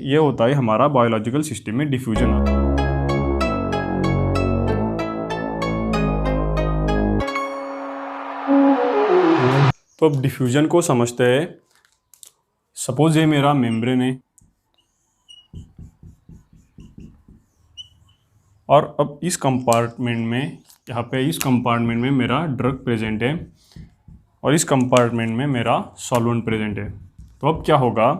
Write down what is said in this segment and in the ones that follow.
ये होता है हमारा बायोलॉजिकल सिस्टम में डिफ्यूजन। तो अब डिफ्यूजन को समझते हैं। सपोज ये मेरा मेम्ब्रेन है और अब इस कंपार्टमेंट में, यहाँ पे इस कंपार्टमेंट में मेरा ड्रग प्रेजेंट है और इस कंपार्टमेंट में मेरा सॉल्वेंट प्रेजेंट है। तो अब क्या होगा,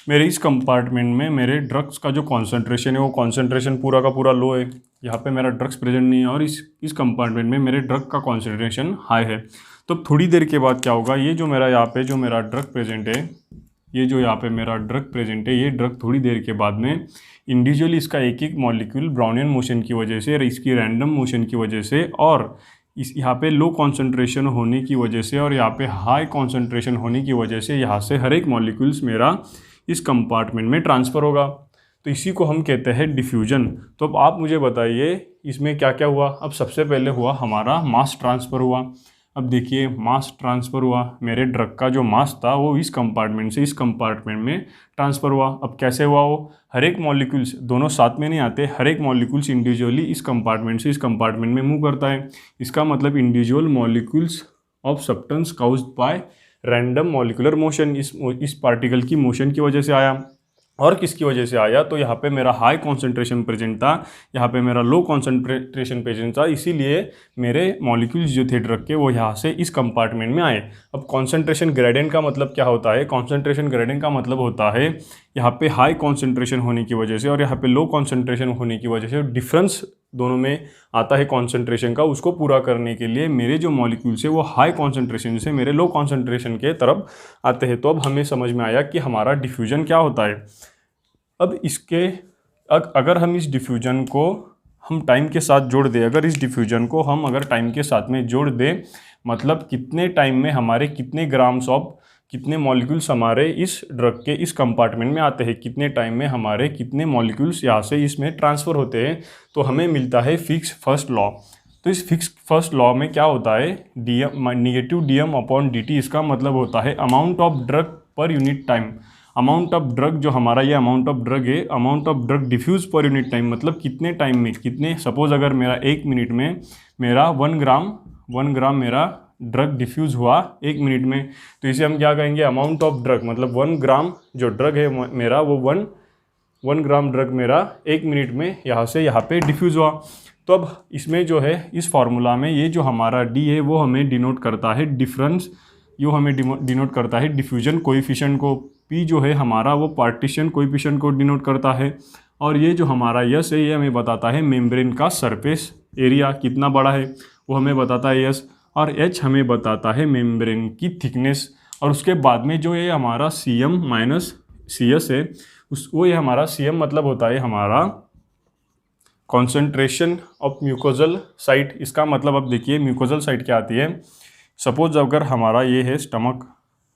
मेरे इस कंपार्टमेंट में मेरे ड्रग्स का जो कॉन्सेंट्रेशन है वो कॉन्सेंट्रेशन पूरा का पूरा लो है। यहाँ पे मेरा ड्रग्स प्रेजेंट नहीं है और इस कंपार्टमेंट में मेरे ड्रग का कॉन्सेंट्रेशन हाई है। तो थोड़ी देर के बाद क्या होगा, ये जो मेरा यहाँ पे जो मेरा ड्रग प्रेजेंट है, ये जो यहाँ पे मेरा ड्रग प्रेजेंट है, ये ड्रग थोड़ी देर के बाद में इंडिविजुअली इसका एक एक मॉलिक्यूल ब्राउनियन मोशन की वजह से और इसकी रैंडम मोशन की वजह से और इस यहाँ पे लो कॉन्सेंट्रेशन होने की वजह से और यहाँ पे हाई कॉन्सेंट्रेशन होने की वजह से यहाँ से हर एक मॉलिक्यूल्स मेरा इस कंपार्टमेंट में ट्रांसफ़र होगा। तो इसी को हम कहते हैं डिफ्यूजन। तो अब आप मुझे बताइए इसमें क्या क्या हुआ। अब सबसे पहले हुआ हमारा मास ट्रांसफ़र हुआ। अब देखिए मास ट्रांसफ़र हुआ, मेरे ड्रग का जो मास था वो इस कंपार्टमेंट से इस कंपार्टमेंट में ट्रांसफ़र हुआ। अब कैसे हुआ वो, हर एक मॉलिक्यूल्स दोनों साथ में नहीं आते, हर एक मॉलिक्यूल्स इंडिविजुअली इस कंपार्टमेंट से इस कंपार्टमेंट में मूव करता है। इसका मतलब individual molecules of substance caused bye random molecular motion, इस पार्टिकल की मोशन की वजह से आया। और किसकी वजह से आया, तो यहाँ पे मेरा हाई कॉन्सेंट्रेशन प्रेजेंट था, यहाँ पे मेरा लो कॉन्सेंट्रेशन प्रेजेंट था, इसीलिए मेरे मॉलिक्यूल्स जो थे ड्रग के वो यहाँ से इस कंपार्टमेंट में आए। अब कॉन्सेंट्रेशन ग्रेडियंट का मतलब क्या होता है, कॉन्सेंट्रेशन ग्रेडियंट का मतलब होता है यहाँ पे हाई कॉन्सेंट्रेशन होने की वजह से और यहाँ पे लो कॉन्सेंट्रेशन होने की वजह से डिफरेंस दोनों में आता है कॉन्सेंट्रेशन का, उसको पूरा करने के लिए मेरे जो मॉलिक्यूल्स है वो हाई कॉन्सेंट्रेशन से मेरे लो कॉन्सेंट्रेशन के तरफ आते हैं। तो अब हमें समझ में आया कि हमारा डिफ्यूजन क्या होता है। अब इसके अगर हम इस डिफ्यूजन को हम टाइम के साथ जोड़ दें, अगर इस डिफ्यूजन को हम अगर टाइम के साथ में जोड़ दें, मतलब कितने टाइम में हमारे कितने ग्राम्स ऑफ कितने मॉलिक्यूल्स हमारे इस ड्रग के इस कंपार्टमेंट में आते हैं, कितने टाइम में हमारे कितने मॉलिक्यूल्स यहाँ से इसमें ट्रांसफ़र होते हैं, तो हमें मिलता है फिक्स फर्स्ट लॉ। तो इस फिक्स फर्स्ट लॉ में क्या होता है, नेगेटिव dm अपॉन dt, इसका मतलब होता है amount of drug per unit time. Amount of drug जो हमारा ये अमाउंट ऑफ ड्रग है, amount of drug diffuse per unit time, मतलब कितने टाइम में कितने, सपोज अगर मेरा 1 मिनट में मेरा 1 ग्राम मेरा ड्रग डिफ्यूज़ हुआ 1 मिनट में, तो इसे हम क्या कहेंगे, अमाउंट ऑफ ड्रग, मतलब 1 ग्राम जो ड्रग है मेरा वो 1 ग्राम ड्रग मेरा 1 मिनट में यहाँ से यहाँ पे डिफ्यूज़ हुआ। तो अब इसमें जो है इस फार्मूला में ये जो हमारा डी है वो हमें डिनोट करता है डिफरेंस, यो हमें डिनोट करता है डिफ्यूजन कोएफिशिएंट को, पी जो है हमारा वो पार्टीशन कोएफिशिएंट को डिनोट करता है, और ये जो हमारा यस है ये हमें बताता है मेम्ब्रेन का सरफेस एरिया कितना बड़ा है वो हमें बताता है यस, और एच हमें बताता है मेम्ब्रेन की थिकनेस। और उसके बाद में जो ये हमारा C M minus C S है वो ये हमारा सी एम मतलब होता है हमारा कॉन्सेंट्रेशन ऑफ म्यूकोजल साइट। इसका मतलब अब देखिए म्यूकोजल साइट क्या आती है, सपोज अगर हमारा ये है स्टमक,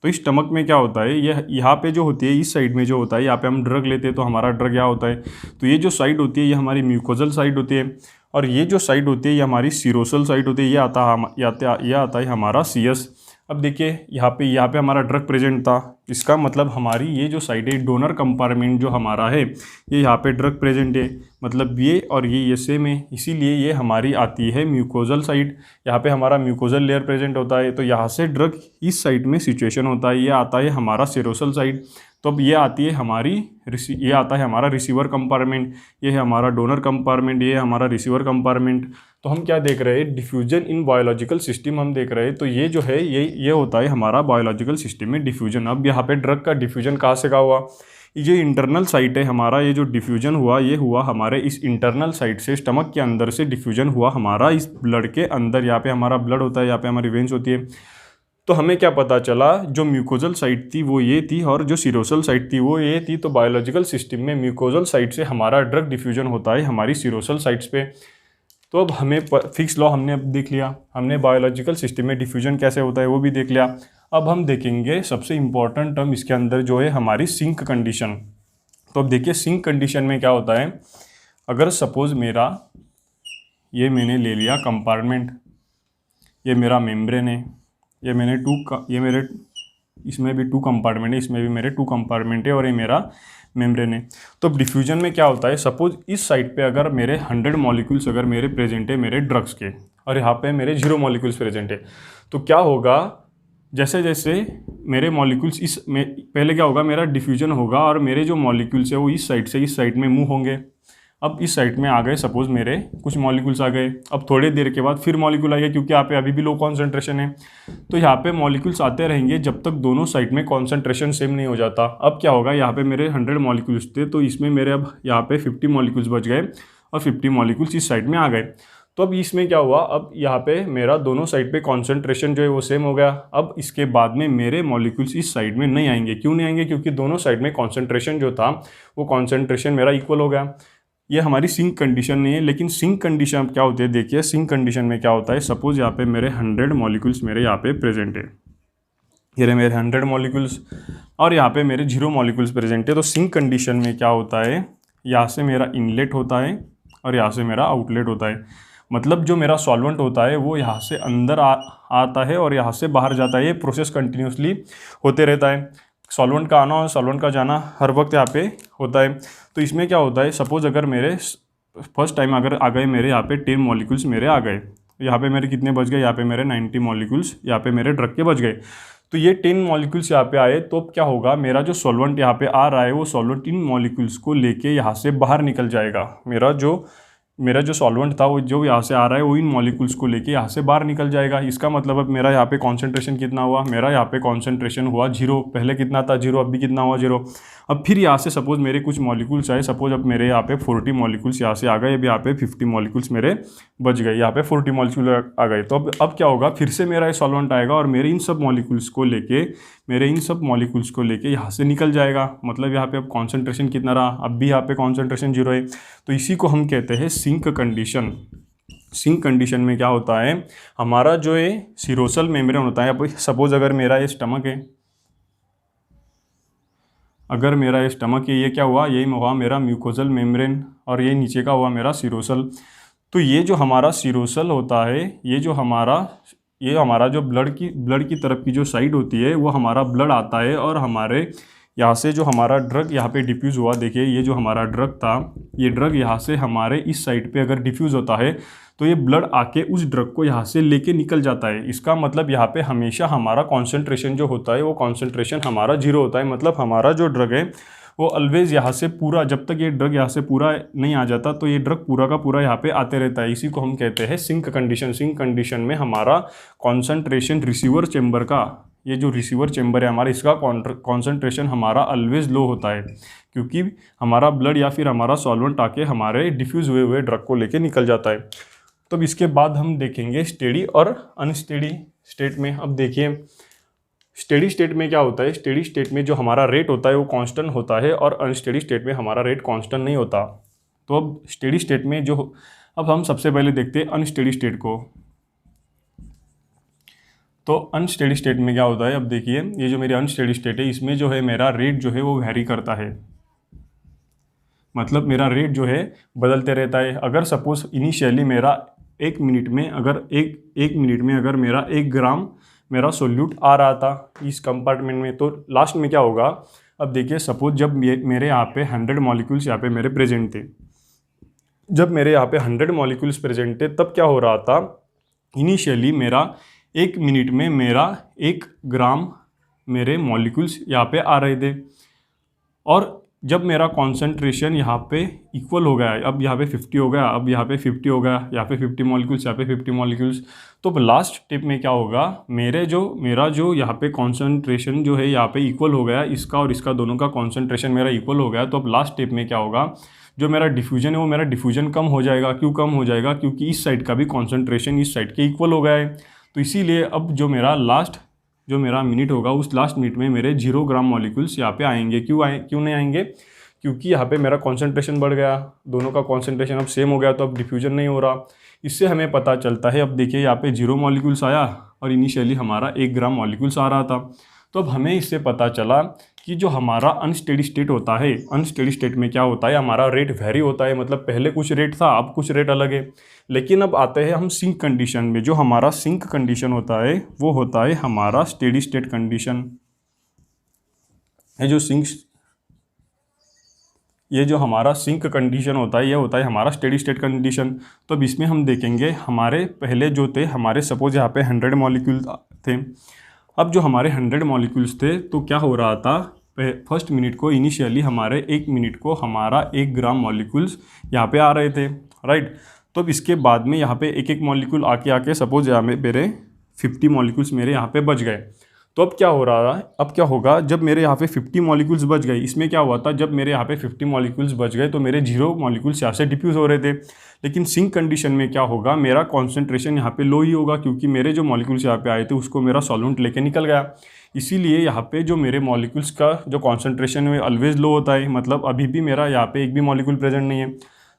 तो इस स्टमक में क्या होता है, ये यहाँ पे जो होती है इस साइड में जो होता है, यहाँ पे हम ड्रग लेते हैं तो हमारा ड्रग यहाँ होता है, तो ये जो साइड होती है ये हमारी म्यूकोजल साइड होती है, और ये जो साइड होती है ये हमारी सीरोसल साइड होती है, ये आता है हमारा सीएस। अब देखिए यहाँ पे हमारा ड्रग प्रेजेंट था, इसका मतलब हमारी ये जो साइड है डोनर कंपार्टमेंट जो हमारा है ये यहाँ पे ड्रग प्रेजेंट है, मतलब ये और ये सेम है, इसीलिए ये हमारी आती है म्यूकोजल साइड। यहाँ पे हमारा म्यूकोजल लेयर प्रेजेंट होता है, तो यहाँ से ड्रग इस साइड में सिचुएशन होता है, ये आता है हमारा सेरोसल साइड। तो अब ये आती है ये आता है हमारा रिसीवर कंपार्टमेंट, ये है हमारा डोनर कंपार्टमेंट, ये है हमारा रिसीवर कंपार्टमेंट। तो हम क्या देख रहे हैं, डिफ्यूजन इन बायोलॉजिकल सिस्टम हम देख रहे हैं। तो ये जो है ये होता है हमारा बायोलॉजिकल सिस्टम में डिफ्यूजन। अब यहाँ पे ड्रग का डिफ्यूजन कहाँ से हुआ, ये इंटरनल साइट है हमारा, ये जो डिफ्यूजन हुआ ये हुआ हमारे इस इंटरनल साइट से, स्टमक के अंदर से डिफ्यूजन हुआ हमारा इस ब्लड के अंदर। यहाँ पे हमारा ब्लड होता है, यहाँ पे हमारी वेन्स होती है। तो हमें क्या पता चला, जो म्यूकोजल साइट थी वो ये थी और जो सीरोसल साइट थी वो ये थी। तो बायोलॉजिकल सिस्टम में म्यूकोजल साइट से हमारा ड्रग डिफ्यूजन होता है हमारी सीरोसल साइट्स पे। तो अब हमें फिक्स लॉ हमने अब देख लिया, हमने बायोलॉजिकल सिस्टम में डिफ्यूजन कैसे होता है वो भी देख लिया। अब हम देखेंगे सबसे इम्पॉर्टेंट टर्म इसके अंदर जो है हमारी सिंक कंडीशन। तो अब देखिए सिंक कंडीशन में क्या होता है, अगर सपोज मेरा ये मैंने ले लिया कंपार्टमेंट, ये मेरा मेम्ब्रेन है, ये मेरे इसमें भी 2 कंपार्टमेंट है, इसमें भी मेरे 2 कंपार्टमेंट है और ये मेरा मेम्ब्रेन है। तो अब डिफ्यूजन में क्या होता है, सपोज इस साइड पे अगर मेरे 100 मॉलिक्यूल्स अगर मेरे प्रेजेंट है मेरे ड्रग्स के, और यहाँ पे मेरे 0 मॉलिक्यूल्स प्रेजेंट है, तो क्या होगा, जैसे जैसे मेरे मॉलिक्यूल्स इस में पहले क्या होगा, मेरा डिफ्यूजन होगा और मेरे जो मॉलिक्यूल्स है वो इस साइड से इस साइड में मूव होंगे। अब इस साइड में आ गए, सपोज मेरे कुछ मॉलिक्यूल्स आ गए, अब थोड़ी देर के बाद फिर मॉलिक्यूल आ गए, क्योंकि यहाँ पे अभी भी लो कॉन्सेंट्रेशन है, तो यहाँ पे मॉलिक्यूल्स आते रहेंगे जब तक दोनों साइड में कॉन्सेंट्रेशन सेम नहीं हो जाता। अब क्या होगा, यहाँ पे मेरे 100 मॉलिक्यूल्स थे, तो इसमें मेरे अब यहाँ पे 50 मॉलिक्यूल्स बच गए और 50 मॉलिक्यूल्स इस साइड में आ गए। तो अब इसमें क्या हुआ, अब यहाँ पे मेरा दोनों साइड पे कॉन्सेंट्रेशन जो है वो सेम हो गया। अब इसके बाद में मेरे मॉलिक्यूल्स इस साइड में नहीं आएंगे। क्यों नहीं आएंगे, क्योंकि दोनों साइड में कॉन्सेंट्रेशन जो था वो कॉन्सेंट्रेशन मेरा इक्वल हो गया। ये हमारी सिंक कंडीशन नहीं है, लेकिन सिंक कंडीशन क्या होती है, देखिए सिंक कंडीशन में क्या होता है, सपोज यहाँ पे मेरे 100 मॉलिक्यूल्स मेरे यहाँ पे प्रेजेंट है, ये रहे मेरे 100 मॉलिक्यूल्स और यहाँ पे मेरे 0 मॉलिक्यूल्स प्रेजेंट है। तो सिंक कंडीशन में क्या होता है, यहाँ से मेरा इनलेट होता है और यहाँ से मेरा आउटलेट होता है। मतलब जो मेरा सॉल्वेंट होता है वो यहाँ से अंदर आता है और यहाँ से बाहर जाता है। ये प्रोसेस कंटिन्यूसली होते रहता है, सॉल्वेंट का आना और सॉल्वेंट का जाना हर वक्त यहाँ पे होता है। तो इसमें क्या होता है, सपोज अगर मेरे फर्स्ट टाइम अगर आ गए मेरे यहाँ पे 10 मॉलिक्यूल्स मेरे आ गए, यहाँ पे मेरे कितने बच गए, यहाँ पे मेरे 90 मॉलिक्यूल्स यहाँ पे मेरे ड्रग के बच गए। तो ये 10 मॉलिक्यूल्स यहाँ पे आए, तो अब क्या होगा, मेरा जो सॉल्वेंट यहाँ पे आ रहा है वो सॉल्वेंट इन मॉलिक्यूल्स को लेके यहाँ से बाहर निकल जाएगा। मेरा जो सॉल्वेंट था वो जो यहाँ से आ रहा है वो इन मॉलिक्यूल्स को लेके यहाँ से बाहर निकल जाएगा। इसका मतलब अब मेरा यहाँ पे कॉन्सेंट्रेशन कितना हुआ, मेरा यहाँ पे कॉन्सेंट्रेशन हुआ 0। पहले कितना था 0, अब भी कितना हुआ 0। अब फिर यहाँ से सपोज मेरे कुछ मॉलिक्यूल्स आए, सपोज अब मेरे यहाँ पे 40 मॉलिक्यूल्स यहाँ से आ गए, अब यहाँ पे 50 मॉलिक्यूल्स मेरे बच गए, यहाँ पे 40 मॉलिक्यूल आ गए। तो अब क्या होगा, फिर से मेरा ये सॉल्वेंट आएगा और मेरे इन सब मॉलिक्यूल्स को लेके यहाँ से निकल जाएगा। मतलब यहाँ पे अब कॉन्सेंट्रेशन कितना रहा, अब भी यहाँ पे कॉन्सेंट्रेशन 0 है। तो इसी को हम कहते हैं सिंक कंडीशन। सिंक कंडीशन में क्या होता है, हमारा जो है सीरोसल मेम्ब्रेन होता है, अब सपोज अगर मेरा ये स्टमक है, अगर मेरा ये स्टमक है, ये क्या हुआ, ये हुआ मेरा म्यूकोजल मेम्ब्रेन और ये नीचे का हुआ मेरा सीरोसल। तो ये जो हमारा सीरोसल होता है, ये हमारा जो ब्लड की तरफ की जो साइड होती है वो हमारा ब्लड आता है और हमारे यहाँ से जो हमारा ड्रग यहाँ पे डिफ्यूज़ हुआ, देखिए ये जो हमारा ड्रग था, ये ड्रग यहाँ से हमारे इस साइड पे अगर डिफ्यूज़ होता है तो ये ब्लड आके उस ड्रग को यहाँ से लेके निकल जाता है। इसका मतलब यहाँ पे हमेशा हमारा कॉन्सेंट्रेशन जो होता है वो कॉन्सेंट्रेशन हमारा 0 होता है। मतलब हमारा जो ड्रग है वो ऑलवेज़ यहाँ से पूरा, जब तक ये ड्रग यहाँ से पूरा नहीं आ जाता तो ये ड्रग पूरा का पूरा यहाँ पे आते रहता है। इसी को हम कहते हैं सिंक कंडीशन। सिंक कंडीशन में हमारा कॉन्सेंट्रेशन रिसीवर चेम्बर का, ये जो रिसीवर चेम्बर है हमारा, इसका कॉन्सेंट्रेशन हमारा ऑलवेज लो होता है, क्योंकि हमारा ब्लड या फिर हमारा सॉल्वेंट आके हमारे डिफ्यूज़ हुए हुए ड्रग को लेके निकल जाता है। तो अब इसके बाद हम देखेंगे स्टेडी और अनस्टेडी स्टेट में। अब देखिए स्टेडी स्टेट में क्या होता है, स्टेडी स्टेट में जो हमारा रेट होता है वो कांस्टेंट होता है और अनस्टेडी स्टेट में हमारा रेट कांस्टेंट नहीं होता। तो अब स्टेडी स्टेट में अब हम सबसे पहले देखते हैं अनस्टेडी स्टेट को। तो अनस्टेडी स्टेट में क्या होता है, अब देखिए ये जो मेरी अनस्टेडी स्टेट है इसमें जो है मेरा रेट जो है वो वेरी करता है। मतलब मेरा रेट जो है बदलते रहता है। अगर सपोज इनिशियली मेरा एक मिनट में अगर मेरा 1 ग्राम मेरा सोल्यूट आ रहा था इस कंपार्टमेंट में, तो लास्ट में क्या होगा, अब देखिए सपोज जब मेरे यहाँ पे 100 मॉलिक्यूल्स यहाँ पे मेरे प्रेजेंट थे, जब मेरे यहाँ पे 100 मॉलिक्यूल्स प्रेजेंट थे तब क्या हो रहा था, इनिशियली मेरा 1 मिनट में मेरा 1 ग्राम मेरे मॉलिक्यूल्स यहाँ पे आ रहे थे। और जब मेरा कॉन्सेंट्रेशन यहाँ पे इक्वल हो गया है, अब यहाँ पे 50 हो गया, अब यहाँ पे 50 हो गया, यहाँ पे 50 मॉलिक्यूल्स, यहाँ पे 50 मॉलिक्यूल्स, तो लास्ट स्टेप में क्या होगा, मेरा जो यहाँ पे कॉन्सेंट्रेशन जो है यहाँ पे इक्वल हो गया, इसका और इसका दोनों का कॉन्सेंट्रेशन मेरा इक्वल हो गया। तो अब लास्ट स्टेप में क्या होगा, जो मेरा डिफ्यूजन है वो मेरा डिफ्यूजन कम हो जाएगा। क्यों कम हो जाएगा, क्योंकि इस साइड का भी कॉन्सेंट्रेशन इस साइड के इक्वल हो गया है। तो इसीलिए अब जो मेरा मिनट होगा उस लास्ट मिनट में मेरे 0 ग्राम मॉलिक्यूल्स यहाँ पे आएंगे। क्यों नहीं आएंगे, क्योंकि यहाँ पे मेरा कॉन्सेंट्रेशन बढ़ गया, दोनों का कॉन्सेंट्रेशन अब सेम हो गया, तो अब डिफ्यूजन नहीं हो रहा। इससे हमें पता चलता है, अब देखिए यहाँ पे 0 मॉलिक्यूल्स आया और इनिशियली हमारा 1 ग्राम मॉलिक्यूल्स आ रहा था। तो अब हमें इससे पता चला कि जो हमारा अनस्टेडी स्टेट होता है, अनस्टेडी स्टेट में क्या होता है, हमारा रेट वेरी होता है। मतलब पहले कुछ रेट था, अब कुछ रेट अलग है। लेकिन अब आते हैं हम सिंक कंडीशन में। जो हमारा सिंक कंडीशन होता है वो होता है हमारा स्टेडी स्टेट कंडीशन। ये जो हमारा सिंक कंडीशन होता है, ये होता है हमारा स्टेडी स्टेट कंडीशन। तो अब इसमें हम देखेंगे हमारे पहले जो थे, हमारे सपोज यहाँ पे 100 मॉलिक्यूल थे। अब जो हमारे 100 मॉलिक्यूल्स थे, तो क्या हो रहा था, फर्स्ट मिनट को इनिशियली हमारे 1 मिनट को हमारा 1 ग्राम मॉलिक्यूल्स यहाँ पे आ रहे थे, राइट। तो अब इसके बाद में यहाँ पे एक एक मॉलिक्यूल आके सपोज यहाँ में मेरे 50 मॉलिक्यूल्स मेरे यहाँ पे बच गए। तो अब क्या हो रहा है, अब क्या होगा, जब मेरे यहाँ पे 50 मॉलिक्यूल्स बच गए, इसमें क्या हुआ था, जब मेरे यहाँ पे 50 मॉलिक्यूल्स बच गए तो मेरे 0 मॉलिक्यूल्स यहाँ से डिफ्यूज़ हो रहे थे। लेकिन सिंक कंडीशन में क्या होगा, मेरा कॉन्सेंट्रेशन यहाँ पे लो ही होगा, क्योंकि मेरे जो मॉलिक्यूल्स यहाँ पे आए थे उसको मेरा सॉल्वेंट लेके निकल गया। इसीलिए यहाँ पे जो मेरे मॉलिक्यूल्स का जो कॉन्सेंट्रेशन है ऑलवेज लो होता है, मतलब अभी भी मेरा यहाँ पे एक भी मॉलिक्यूल प्रेजेंट नहीं है।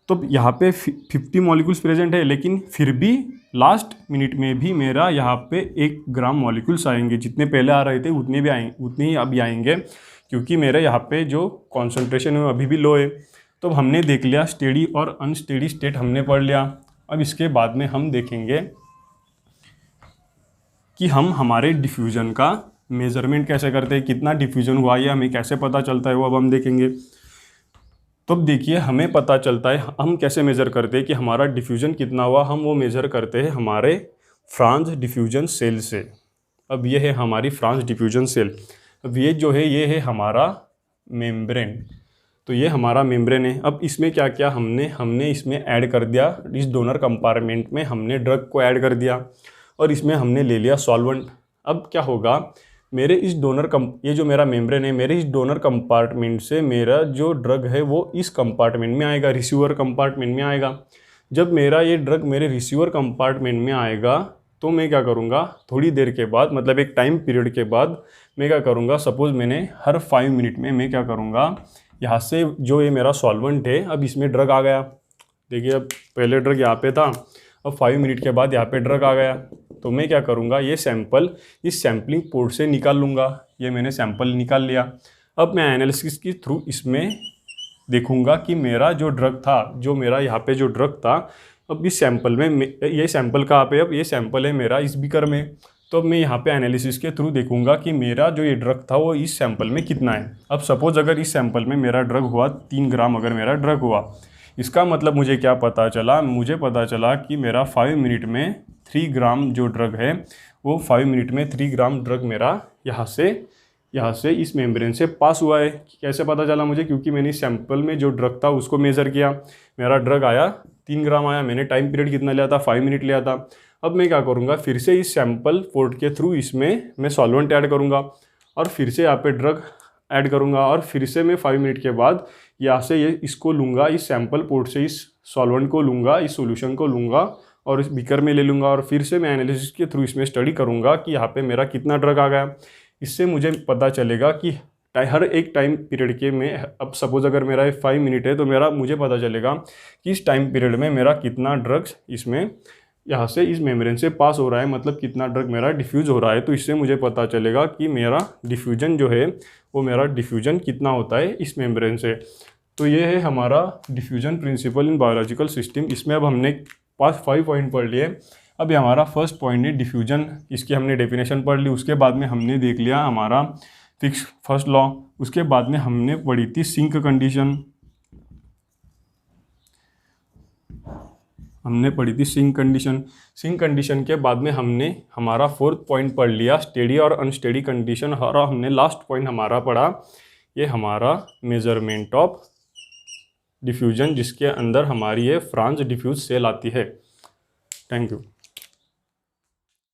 तो यहाँ पे 50 मॉलिक्यूल्स प्रेजेंट है, लेकिन फिर भी लास्ट मिनट में भी मेरा यहाँ पे 1 ग्राम मॉलिक्यूल्स आएंगे। जितने पहले आ रहे थे उतने ही अभी आएंगे, क्योंकि मेरे यहाँ पे जो कॉन्सेंट्रेशन है अभी भी लो है। तो हमने देख लिया स्टेडी और अनस्टेडी स्टेट हमने पढ़ लिया। अब इसके बाद में हम देखेंगे कि हम हमारे डिफ्यूज़न का मेज़रमेंट कैसे करते हैं, कितना डिफ्यूज़न हुआ ये हमें कैसे पता चलता है, वो अब हम देखेंगे। तो अब देखिए, हमें पता चलता है, हम कैसे मेज़र करते हैं कि हमारा डिफ्यूज़न कितना हुआ। हम वो मेज़र करते हैं हमारे फ्रांस डिफ्यूज़न सेल से। अब ये है हमारी फ्रांस डिफ्यूज़न सेल। अब ये जो है, ये है हमारा मेम्ब्रेन। तो ये हमारा मेम्ब्रेन है। अब इसमें क्या क्या हमने इसमें ऐड कर दिया, इस डोनर कंपार्टमेंट में हमने ड्रग को ऐड कर दिया और इसमें हमने ले लिया सॉल्वेंट। अब क्या होगा, मेरे इस ये जो मेरा मेम्ब्रेन है, मेरे इस डोनर कंपार्टमेंट से मेरा जो ड्रग है वो इस कंपार्टमेंट में आएगा, रिसीवर कंपार्टमेंट में आएगा। जब मेरा ये ड्रग मेरे रिसीवर कंपार्टमेंट में आएगा तो मैं क्या करूँगा, थोड़ी देर के बाद, मतलब एक टाइम पीरियड के बाद मैं क्या करूँगा, सपोज़ मैंने हर 5 मिनट में मैं क्या करूँगा, यहाँ से जो ये मेरा सॉल्वेंट है, अब इसमें ड्रग आ गया। देखिए, अब पहले ड्रग यहाँ पे था, अब 5 मिनट के बाद यहाँ पे ड्रग आ गया। तो मैं क्या करूँगा, ये सैंपल इस सैम्पलिंग पोर्ट से निकाल लूँगा। ये मैंने सैंपल निकाल लिया। अब मैं एनालिसिस के थ्रू इसमें देखूँगा कि मेरा जो ड्रग था, जो मेरा यहाँ पे जो ड्रग था, अब इस सैंपल में, ये सैंपल कहाँ पे, अब ये सैंपल है मेरा इस बीकर में। तो अब मैं यहाँ पे एनालिसिस के थ्रू देखूँगा कि मेरा जो ये ड्रग था वो इस सैंपल में कितना है। अब सपोज़ अगर इस सैंपल में मेरा ड्रग हुआ 3 ग्राम, अगर मेरा ड्रग हुआ, इसका मतलब मुझे क्या पता चला, मुझे पता चला कि मेरा 5 मिनट में 3 ग्राम जो ड्रग है, वो 5 मिनट में 3 ग्राम ड्रग मेरा यहाँ से इस मेम्ब्रेन से पास हुआ है। कैसे पता चला मुझे, क्योंकि मैंने इस सैंपल में जो ड्रग था उसको मेज़र किया, मेरा ड्रग आया 3 ग्राम आया, मैंने टाइम पीरियड कितना लिया था, 5 मिनट लिया था। अब मैं क्या करूँगा, फिर से इस सैंपल पोर्ट के थ्रू इसमें मैं सॉल्वेंट ऐड करूँगा और फिर से यहाँ पे ड्रग ऐड करूँगा और फिर से मैं 5 मिनट के बाद यहाँ से इसको लूँगा, इस सैंपल पोर्ट से इस सॉल्वेंट को लूँगा, इस सॉल्यूशन को लूँगा और इस बीकर में ले लूँगा और फिर से मैं एनालिसिस के थ्रू इसमें स्टडी करूँगा कि यहाँ पे मेरा कितना ड्रग आ गया। इससे मुझे पता चलेगा कि हर एक टाइम पीरियड के में, अब सपोज़ अगर मेरा 5 मिनट है तो मुझे पता चलेगा कि इस टाइम पीरियड में मेरा कितना ड्रग्स इसमें यहाँ से इस मेम्ब्रेन से पास हो रहा है, मतलब कितना ड्रग मेरा डिफ्यूज़ हो रहा है। तो इससे मुझे पता चलेगा कि मेरा डिफ्यूजन जो है वो मेरा डिफ्यूजन कितना होता है इस मेम्ब्रेन से। तो ये है हमारा diffusion principle in biological system. इसमें अब हमने 5 पॉइंट पढ़ लिए। अब ये हमारा फर्स्ट पॉइंट है डिफ्यूजन, इसकी हमने डेफिनेशन पढ़ ली। उसके बाद में हमने देख लिया हमारा फिक्स फर्स्ट लॉ। उसके बाद में हमने पढ़ी थी सिंक कंडीशन, सिंक कंडीशन के बाद में हमने हमारा 4th पॉइंट पढ़ लिया स्टेडी और अनस्टेडी कंडीशन, और हमने लास्ट पॉइंट हमारा पढ़ा ये हमारा मेजरमेंट ऑफ डिफ्यूजन, जिसके अंदर हमारी ये फ्रांस डिफ्यूज सेल आती है। Thank you.